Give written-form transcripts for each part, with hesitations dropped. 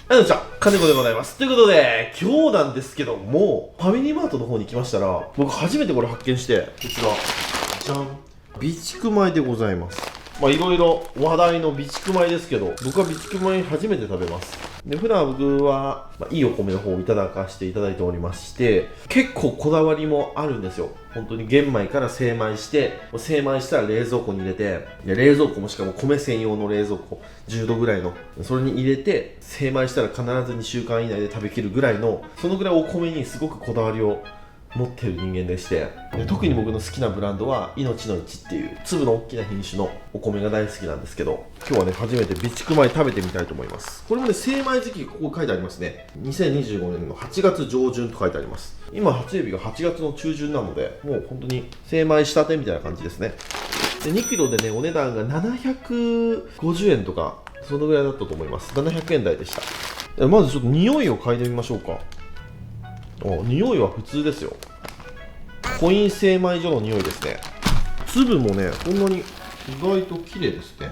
はい、じゃあ、金子でございます。ということで、今日なんですけども、ファミリーマートの方に来ましたら、僕初めてこれ発見して、こちら、じゃん。備蓄米でございます。いろいろ話題の備蓄米ですけど、僕は備蓄米初めて食べます。で、普段僕は、いいお米の方をいただかせていただいておりまして、結構こだわりもあるんですよ。本当に玄米から精米して、精米したら冷蔵庫に入れて、冷蔵庫もしかも米専用の冷蔵庫、10度ぐらいの、それに入れて、精米したら必ず2週間以内で食べきるぐらいの、そのぐらいお米にすごくこだわりを持ってる人間でして、特に僕の好きなブランドは命の一っていう粒の大きな品種のお米が大好きなんですけど、今日はね初めて備蓄米食べてみたいと思います。これもね精米時期ここ書いてありますね。2025年の8月上旬と書いてあります。今発売日が8月の中旬なので、もう本当に精米したてみたいな感じですね。で2キロでねお値段が750円とかそのぐらいだったと思います。700円台でした。まずちょっと匂いを嗅いでみましょうか。匂いは普通ですよ。コイン精米所の匂いですね。粒もねこんなに意外と綺麗ですね。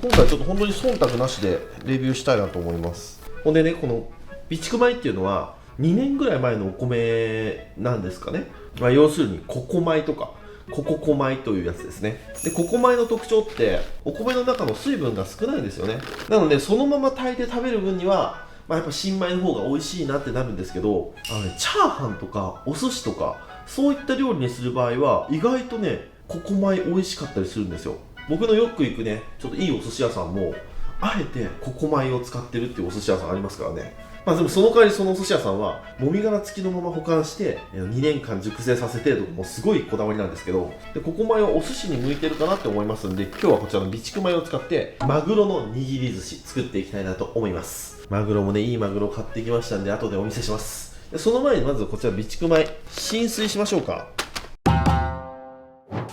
今回ちょっと本当に忖度なしでレビューしたいなと思います。ほんでね、この備蓄米っていうのは2年ぐらい前のお米なんですかね。要するにココ米とかコココ米というやつですね。でココ米の特徴ってお米の中の水分が少ないんですよね。なのでそのまま炊いて食べる分にはやっぱ新米の方が美味しいなってなるんですけど、チャーハンとかお寿司とかそういった料理にする場合は意外とねココ米美味しかったりするんですよ。僕のよく行くねちょっといいお寿司屋さんもあえてココ米を使ってるっていうお寿司屋さんありますからね。でもその代わりそのお寿司屋さんはもみ殻付きのまま保管して2年間熟成させてとかもうすごいこだわりなんですけど、でココ米はお寿司に向いてるかなって思いますんで、今日はこちらの備蓄米を使ってマグロの握り寿司作っていきたいなと思います。マグロもねいいマグロを買ってきましたんで後でお見せします。でその前にまずこちら備蓄米浸水しましょうか。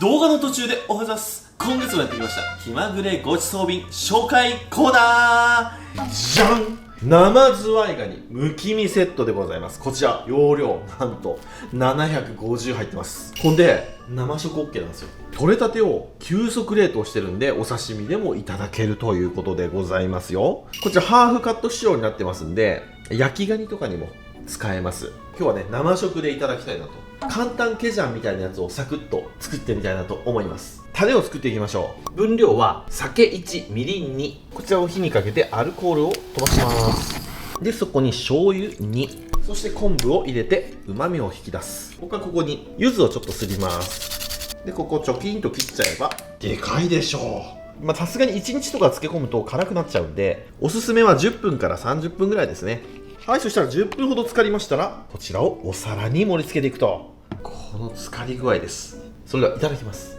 動画の途中でおはようございます。今月もやってきました気まぐれごちそう便紹介コーナー。じゃん、生ズワイガニむき身セットでございます。こちら容量なんと750入ってます。ほんで生食 OK なんですよ。取れたてを急速冷凍してるんでお刺身でもいただけるということでございますよ。こちらハーフカット仕様になってますんで焼きガニとかにも使えます。今日はね生食でいただきたいなと。簡単ケジャンみたいなやつをサクッと作ってみたいなと思います。タレを作っていきましょう。分量は酒1、みりん2。こちらを火にかけてアルコールを飛ばします。でそこに醤油2、そして昆布を入れて旨味を引き出す。僕はここに柚子をちょっとすります。でここチョキンと切っちゃえばでかいでしょう。さすがに1日とか漬け込むと辛くなっちゃうんでおすすめは10分から30分ぐらいですね。はい、そしたら10分ほど浸かりましたらこちらをお皿に盛り付けていくと、この浸かり具合です。それではいただきます。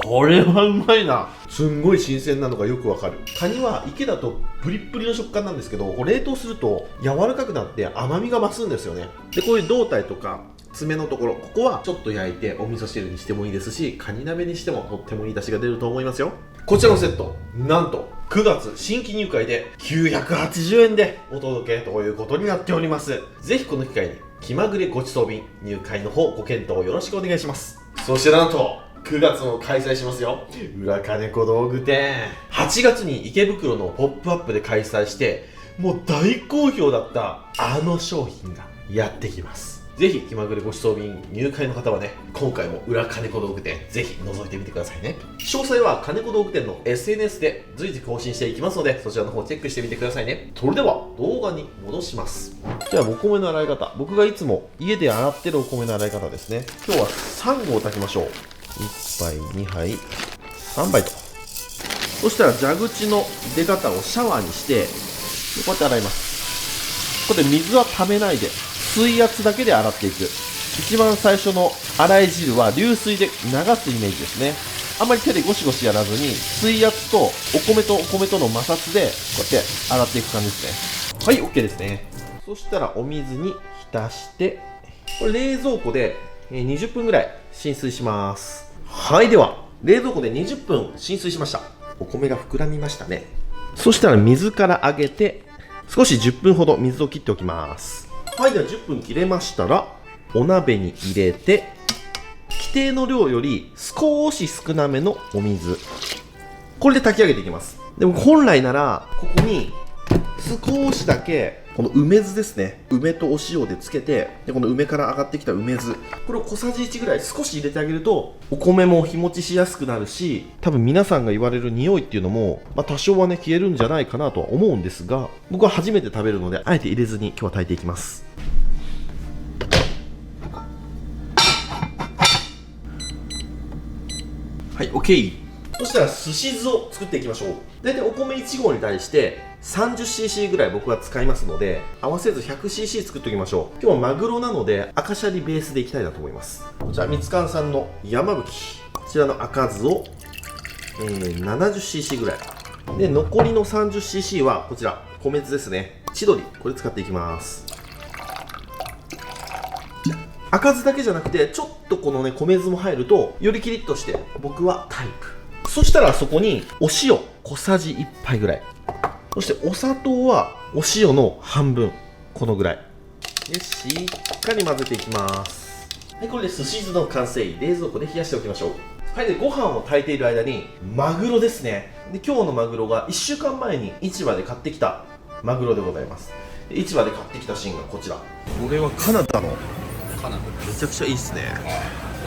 これはうまいな。すんごい新鮮なのがよくわかる。カニは池だとプリップリの食感なんですけど、冷凍すると柔らかくなって甘みが増すんですよね。でこういう胴体とか爪のところ、ここはちょっと焼いてお味噌汁にしてもいいですし、カニ鍋にしてもとってもいい出汁が出ると思いますよ。こちらのセットなんと9月新規入会で980円でお届けということになっております。ぜひこの機会に気まぐれごちそう便入会の方ご検討よろしくお願いします。そしてなんと9月も開催しますよ、裏金子道具店。8月に池袋のポップアップで開催してもう大好評だったあの商品がやってきます。ぜひ気まぐれごちそう便入会の方はね、今回も裏金子道具店ぜひ覗いてみてくださいね。詳細は金子道具店の SNS で随時更新していきますので、そちらの方チェックしてみてくださいね。それでは動画に戻します。じゃあお米の洗い方、僕がいつも家で洗ってるお米の洗い方ですね。今日は3合炊きましょう。1杯2杯3杯と。そしたら蛇口の出方をシャワーにしてこうやって洗います。ここで水は溜めないで水圧だけで洗っていく。一番最初の洗い汁は流水で流すイメージですね。あんまり手でゴシゴシやらずに水圧とお米との摩擦でこうやって洗っていく感じですね。はい、 OK ですね。そしたらお水に浸して、これ冷蔵庫で20分ぐらい浸水します。はい、では冷蔵庫で20分浸水しました。お米が膨らみましたね。そしたら水から上げて少し10分ほど水を切っておきます。はい、では10分切れましたらお鍋に入れてき定の量より少し少なめのお水、これで炊き上げていきます。でも本来ならここに少しだけこの梅酢ですね、梅とお塩でつけて、でこの梅から上がってきた梅酢、これを小さじ1ぐらい少し入れてあげるとお米も日持ちしやすくなるし、多分皆さんが言われる匂いっていうのも、多少はね消えるんじゃないかなとは思うんですが、僕は初めて食べるのであえて入れずに今日は炊いていきます。はい、 OK。 そしたらすし酢を作っていきましょう。大体お米1合に対して 30cc ぐらい僕は使いますので、合わせず 100cc 作っておきましょう。今日はマグロなので赤シャリベースでいきたいなと思います。こちらみつかんさんの山吹、こちらの赤酢を、70cc ぐらいで、残りの 30cc はこちら米酢ですね、千鳥、これ使っていきます。赤酢だけじゃなくてちょっとこのね米酢も入るとよりキリッとして僕はタイプ。そしたらそこにお塩小さじ1杯ぐらい、そしてお砂糖はお塩の半分、このぐらいでしっかり混ぜていきます。はい、これですし酢の完成。冷蔵庫で冷やしておきましょう。はい、でご飯を炊いている間にマグロですね。で今日のマグロが1週間前に市場で買ってきたマグロでございます。で市場で買ってきたシーンがこちら。これはカナダのめちゃくちゃいいっすね。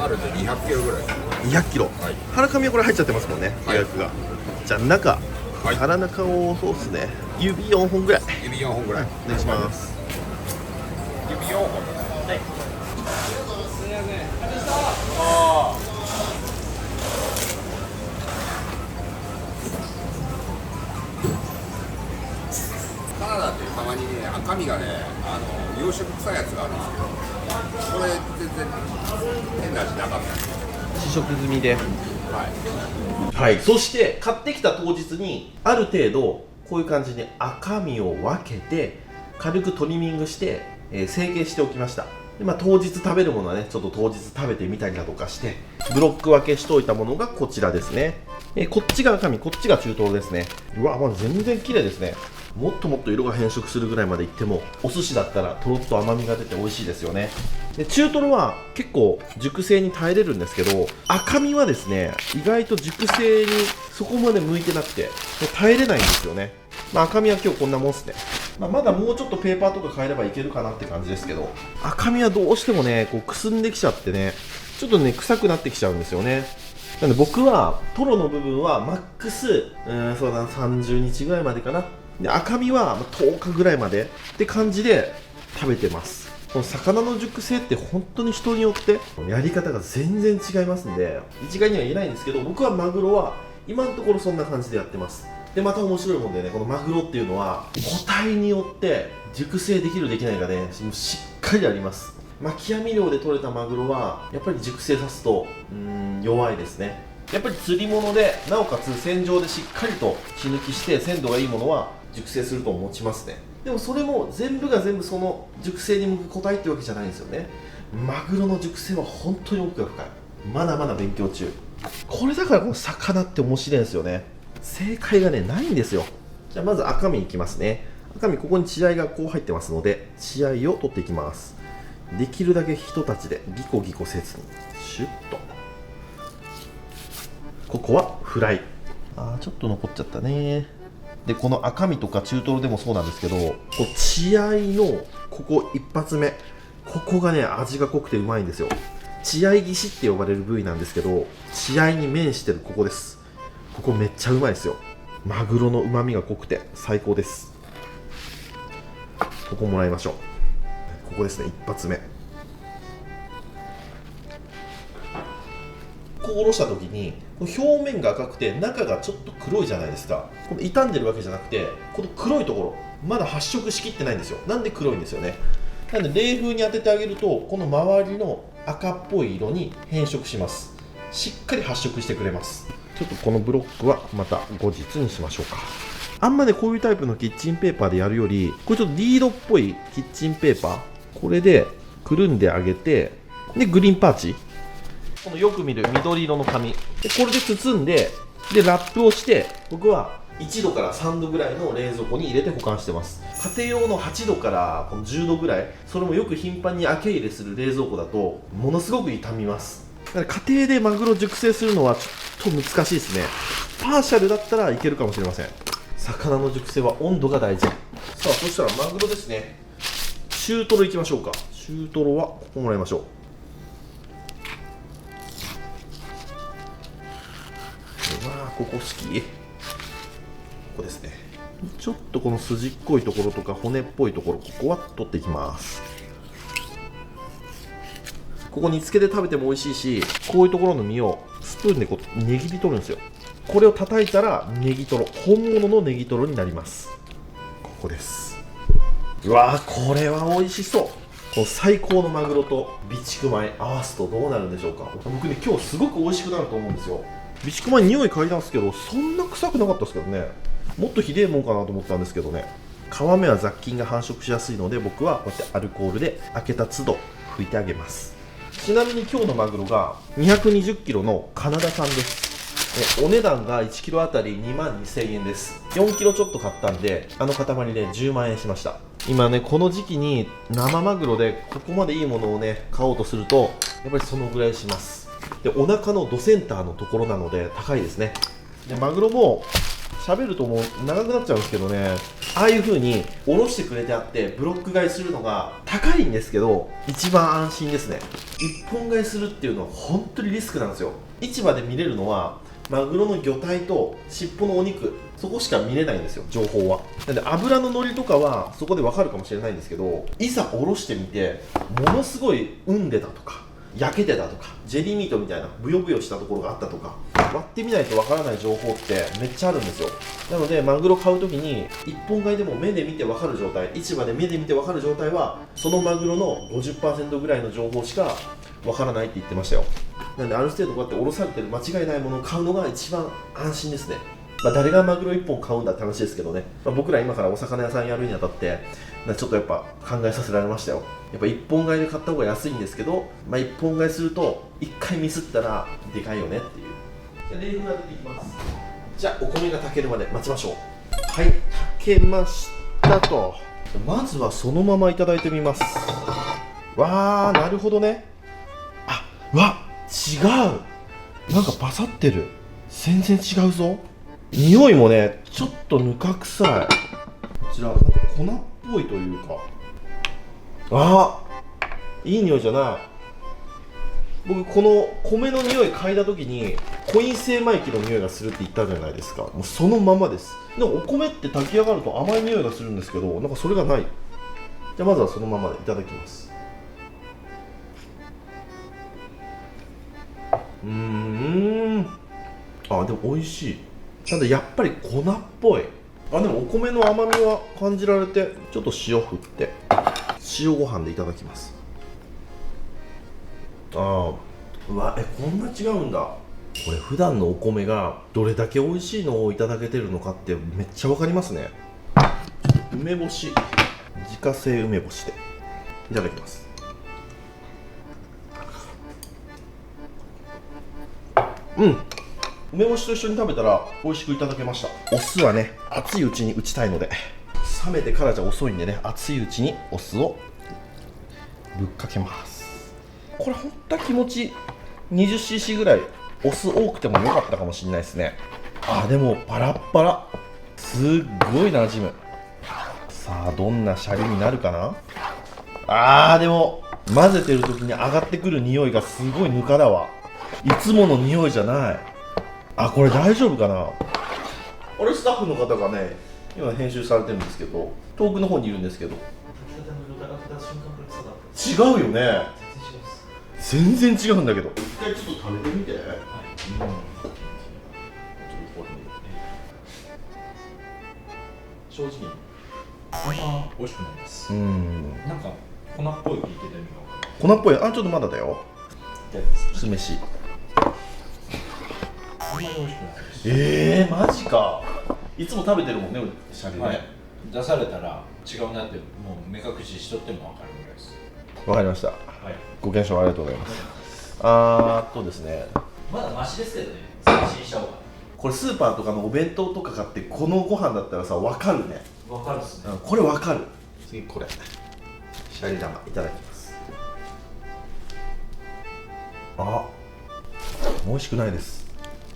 あるで200キロぐらい。200キロ。腹紙はこれ入っちゃってますもんね、予約が。じゃあ中、腹中をそうっすね、指4本ぐらい。指4本ぐらい。お願いします。指4本。はい。カナダってたまにね、赤身がね、養殖臭いやつがあるんですけど、これ全然変な味なかった。試食済みで、はい、そして買ってきた当日にある程度こういう感じで赤身を分けて軽くトリミングして、成形しておきました。で、当日食べるものはねちょっと当日食べてみたりだとかしてブロック分けしておいたものがこちらですね。こっちが赤身、こっちが中トロですね。うわ、全然綺麗ですね。もっともっと色が変色するぐらいまでいってもお寿司だったらとろっと甘みが出て美味しいですよね。で中トロは結構熟成に耐えれるんですけど、赤身はですね意外と熟成にそこまで向いてなくて耐えれないんですよね。赤身は今日こんなもんっすね。まだもうちょっとペーパーとか変えればいけるかなって感じですけど、赤身はどうしてもねこうくすんできちゃってね、ちょっとね臭くなってきちゃうんですよね。なので僕はトロの部分はマックスそうだな30日ぐらいまでかな。で赤身は10日ぐらいまでって感じで食べてます。この魚の熟成って本当に人によってやり方が全然違いますんで一概には言えないんですけど、僕はマグロは今のところそんな感じでやってます。でまた面白いもんでね、このマグロっていうのは個体によって熟成できるできないがねしっかりあります。巻き網漁で取れたマグロはやっぱり熟成さすと弱いですね。やっぱり釣り物でなおかつ船上でしっかりと血抜きして鮮度がいいものは熟成すると持ちますね。でもそれも全部が全部その熟成に向く個体ってわけじゃないんですよね。マグロの熟成は本当に奥が深い。まだまだ勉強中。これだからこの魚って面白いんですよね。正解がねないんですよ。じゃあまず赤身いきますね。赤身ここに血合いがこう入ってますので血合いを取っていきます。できるだけひとたちでギコギコせずにシュッと。ここはフライ。ちょっと残っちゃったね。でこの赤身とか中トロでもそうなんですけど、こう血合いのここ一発目、ここがね味が濃くてうまいんですよ。血合い岸って呼ばれる部位なんですけど、血合いに面してるここです。ここめっちゃうまいですよ。マグロのうまみが濃くて最高です。ここもらいましょう。ここですね、一発目。こうおろした時に表面が赤くて中がちょっと黒いじゃないですか。この傷んでるわけじゃなくて、この黒いところまだ発色しきってないんですよ。なんで黒いんですよね。なんで冷風に当ててあげるとこの周りの赤っぽい色に変色します。しっかり発色してくれます。ちょっとこのブロックはまた後日にしましょうか。あんまねこういうタイプのキッチンペーパーでやるより、これちょっとリードっぽいキッチンペーパー、これでくるんであげて、でグリーンパーチ、このよく見る緑色の紙でこれで包んで、でラップをして、僕は1度から3度ぐらいの冷蔵庫に入れて保管してます。家庭用の8度からこの10度ぐらい、それもよく頻繁に開け入れする冷蔵庫だとものすごく傷みます。だから家庭でマグロ熟成するのはちょっと難しいですね。パーシャルだったらいけるかもしれません。魚の熟成は温度が大事。さあ、そしたらマグロですね。中トロいきましょうか。中トロはここもらいましょう。うわー、ここ好き。ここですね。ちょっとこの筋っこいところとか骨っぽいところ、ここは取っていきます。ここ煮つけで食べても美味しいし、こういうところの身をスプーンでこうねぎり取るんですよ。これを叩いたらネギトロ、本物のネギトロになります。ここです。うわー、これは美味しそう。この最高のマグロと備蓄米合わすとどうなるんでしょうか。僕ね、今日すごく美味しくなると思うんですよ。備蓄米匂い嗅いだんですけど、そんな臭くなかったですけどね。もっとひでえもんかなと思ったんですけどね。皮目は雑菌が繁殖しやすいので、僕はこうやってアルコールで開けた都度拭いてあげます。ちなみに今日のマグロが220キロのカナダ産です。お値段が1キロあたり2万2000円です。4キロちょっと買ったんで、あの塊で10万円しました。今ね、この時期に生マグロでここまでいいものをね買おうとすると、やっぱりそのぐらいします。で、お腹のドセンターのところなので高いですね。で、マグロも喋るともう長くなっちゃうんですけどね、ああいう風におろしてくれてあってブロック買いするのが高いんですけど、一番安心ですね。一本買いするっていうのは本当にリスクなんですよ。市場で見れるのはマグロの魚体と尻尾のお肉、そこしか見れないんですよ、情報は。なんで油の乗りとかはそこでわかるかもしれないんですけど、いざおろしてみてものすごい産んでたとか焼けてたとか、ジェリーミートみたいなブヨブヨしたところがあったとか、割ってみないとわからない情報ってめっちゃあるんですよ。なのでマグロ買うときに一本買いでも目で見てわかる状態、市場で目で見てわかる状態はそのマグロの 50% ぐらいの情報しかわからないって言ってましたよ。なのである程度こうやっておろされてる間違いないものを買うのが一番安心ですね。誰がマグロ1本買うんだって話ですけどね、僕ら今からお魚屋さんやるにあたってちょっとやっぱ考えさせられましたよ。やっぱ1本買いで買った方が安いんですけど、1本買いすると1回ミスったらでかいよねっていう。じゃあレーフが出ていきます。じゃあお米が炊けるまで待ちましょう。はい、炊けましたと。まずはそのままいただいてみます。わー、なるほどね。あ、うわ、違う。なんかパサってる。全然違うぞ。匂いもね、ちょっとぬか臭い。こちら、なんか粉っぽいというか。あー、いい匂いじゃない。僕、この米の匂い嗅いだ時にコイン精米機の匂いがするって言ったじゃないですか。もうそのままです。でもお米って炊き上がると甘い匂いがするんですけど、なんかそれがない。じゃあまずはそのままでいただきます。あ、でも美味しい。ただやっぱり粉っぽい。あ、でもお米の甘みは感じられて、ちょっと塩振って塩ご飯でいただきます。あー、うわ、こんな違うんだ。これ普段のお米がどれだけ美味しいのをいただけてるのかってめっちゃわかりますね。梅干し、自家製梅干しでいただきます。うん、梅干しと一緒に食べたら美味しくいただけました。お酢はね、熱いうちに打ちたいので、冷めてからじゃ遅いんでね、熱いうちにお酢をぶっかけます。これほんと気持ち 20cc ぐらいお酢多くても良かったかもしれないですね。あ、でもパラッパラ、すっごい馴染む。さあ、どんなシャリになるかな。あー、でも混ぜてる時に上がってくる匂いがすごいぬかだわ。いつもの匂いじゃない。あ、これ大丈夫かな。あれ、スタッフの方がね、今編集されてるんですけど、遠くの方にいるんですけど、違うよね。全然違うんだけど、一回ちょっと食べてみて。正直美味しくないです。なんか粉っぽい聞いてた意味が分かる。粉っぽい。あ、ちょっとまだだよ。酢飯。あんまり美味しくないです。マジか。いつも食べてるもんね、シャリね。はい、出されたら違うなってもう目隠ししとっても分かるぐらいです。わかりました。はい、ご検証ありがとうございます。ですね、まだマシですけどね、最新した方が。これスーパーとかのお弁当とか買ってこのご飯だったらさ、分かるね。わかるっすね。これ分かる。次これシャリ玉いただきます。あ、美味しくないです。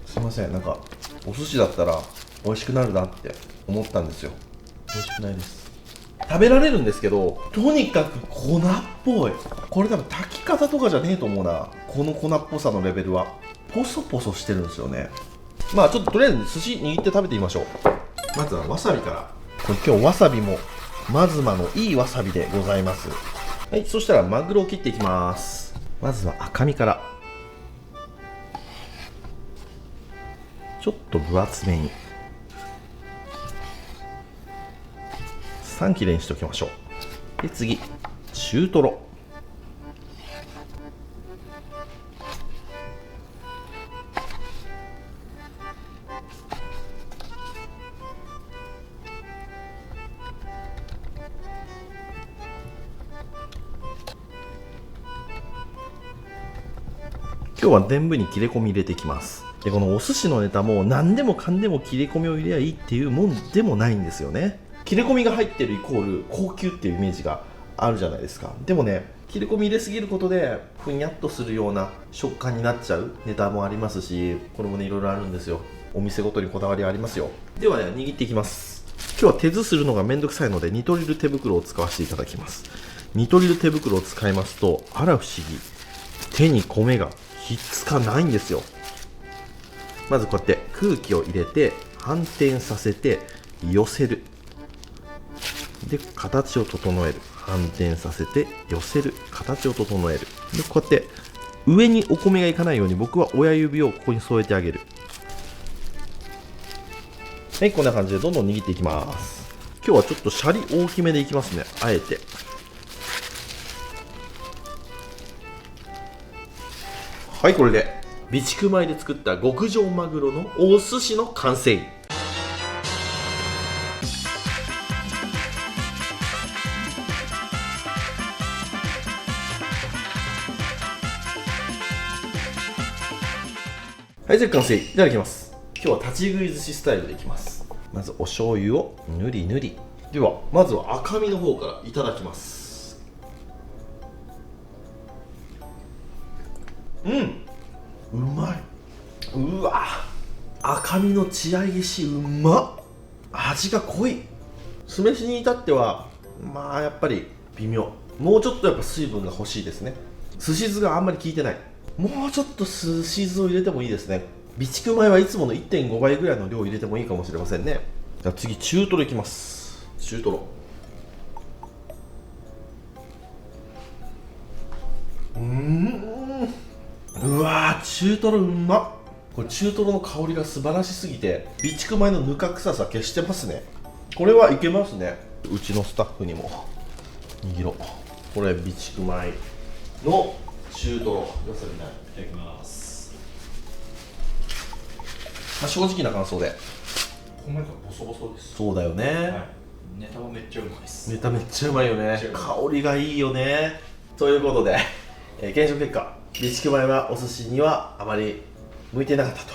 すいません、なんかお寿司だったら美味しくなるなって思ったんですよ。美味しくないです。食べられるんですけど、とにかく粉っぽい。これ多分炊き方とかじゃねえと思うな、この粉っぽさのレベルは。ポソポソしてるんですよね。まあちょっととりあえず寿司握って食べてみましょう。まずはわさびから。これ今日わさびもマズマのいいわさびでございます。はい、そしたらマグロを切っていきます。まずは赤身から。ちょっと分厚めに3切れにしておきましょう。で次、中トロ。今日は全部に切れ込み入れていきます。でこのお寿司のネタも何でもかんでも切れ込みを入れりゃいいっていうもんでもないんですよね。切れ込みが入ってるイコール高級っていうイメージがあるじゃないですか。でもね、切れ込み入れすぎることでふにゃっとするような食感になっちゃうネタもありますし、これもねいろいろあるんですよ。お店ごとにこだわりありますよ。ではね、握っていきます。今日は手ずするのがめんどくさいのでニトリル手袋を使わせていただきます。ニトリル手袋を使いますと、あら不思議、手に米がひっつかないんですよ。まずこうやって空気を入れて反転させて寄せる。で形を整える。反転させて寄せる。形を整える。でこうやって上にお米がいかないように僕は親指をここに添えてあげる。はい、こんな感じでどんどん握っていきます。今日はちょっとシャリ大きめでいきますね、あえて。はい、これで備蓄米で作った極上マグロのお寿司の完成。はい、じゃあ完成。いただきます。今日は立ち食い寿司スタイルでいきます。まずお醤油をぬりぬり。ではまずは赤身の方からいただきます。うまい。うわ、赤身の血合いしうまっ。味が濃い。酢飯に至ってはまあやっぱり微妙。もうちょっとやっぱ水分が欲しいですね。寿司酢があんまり効いてない。もうちょっと寿司酢を入れてもいいですね。備蓄米はいつもの 1.5 倍ぐらいの量を入れてもいいかもしれませんね。じゃあ次、中トロいきます。中トロ。うわー、中トロうまっ。これ中トロの香りが素晴らしすぎて備蓄米のぬか臭さ消してますね。これはいけますね。うちのスタッフにも握ろう。これ備蓄米の中トロ、わさびない。いただきます。まあ、正直な感想で。米がボソボソです。そうだよね、はい、ネタもめっちゃうまいです。ネタめっちゃうまいよね。香りがいいよね。ということで、検証結果、備蓄米はお寿司にはあまり向いてなかったと。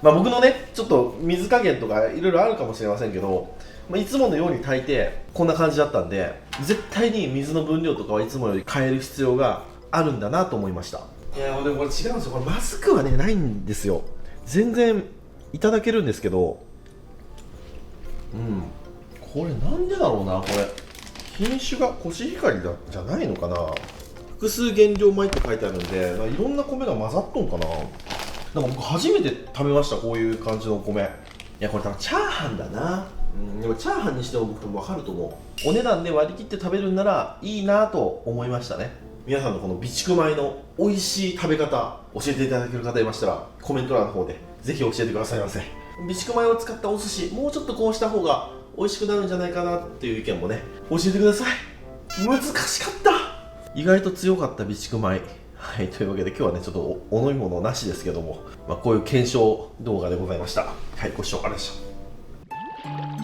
まあ僕のね、ちょっと水加減とかいろいろあるかもしれませんけど、まあ、いつものように炊いてこんな感じだったんで、絶対に水の分量とかはいつもより変える必要があるんだなと思いました。いやでもこれ違うんですよ。これまずくはねないんですよ。全然いただけるんですけど、これなんでだろうな。これ品種がコシヒカリじゃないのかな。複数原料米って書いてあるんで、いろんな米が混ざっとんかな。なんか僕初めて食べました、こういう感じのお米。いやこれ多分チャーハンだな。でもチャーハンにしても僕分かると思う。お値段で割り切って食べるんならいいなと思いましたね。皆さんのこの備蓄米の美味しい食べ方教えていただける方いましたらコメント欄の方でぜひ教えてくださいませ。備蓄米を使ったお寿司、もうちょっとこうした方が美味しくなるんじゃないかなっていう意見もね、教えてください。難しかった。意外と強かった備蓄米。はい、というわけで今日はね、ちょっとお飲み物なしですけども、こういう検証動画でございました。はい、ご視聴ありがとうございました。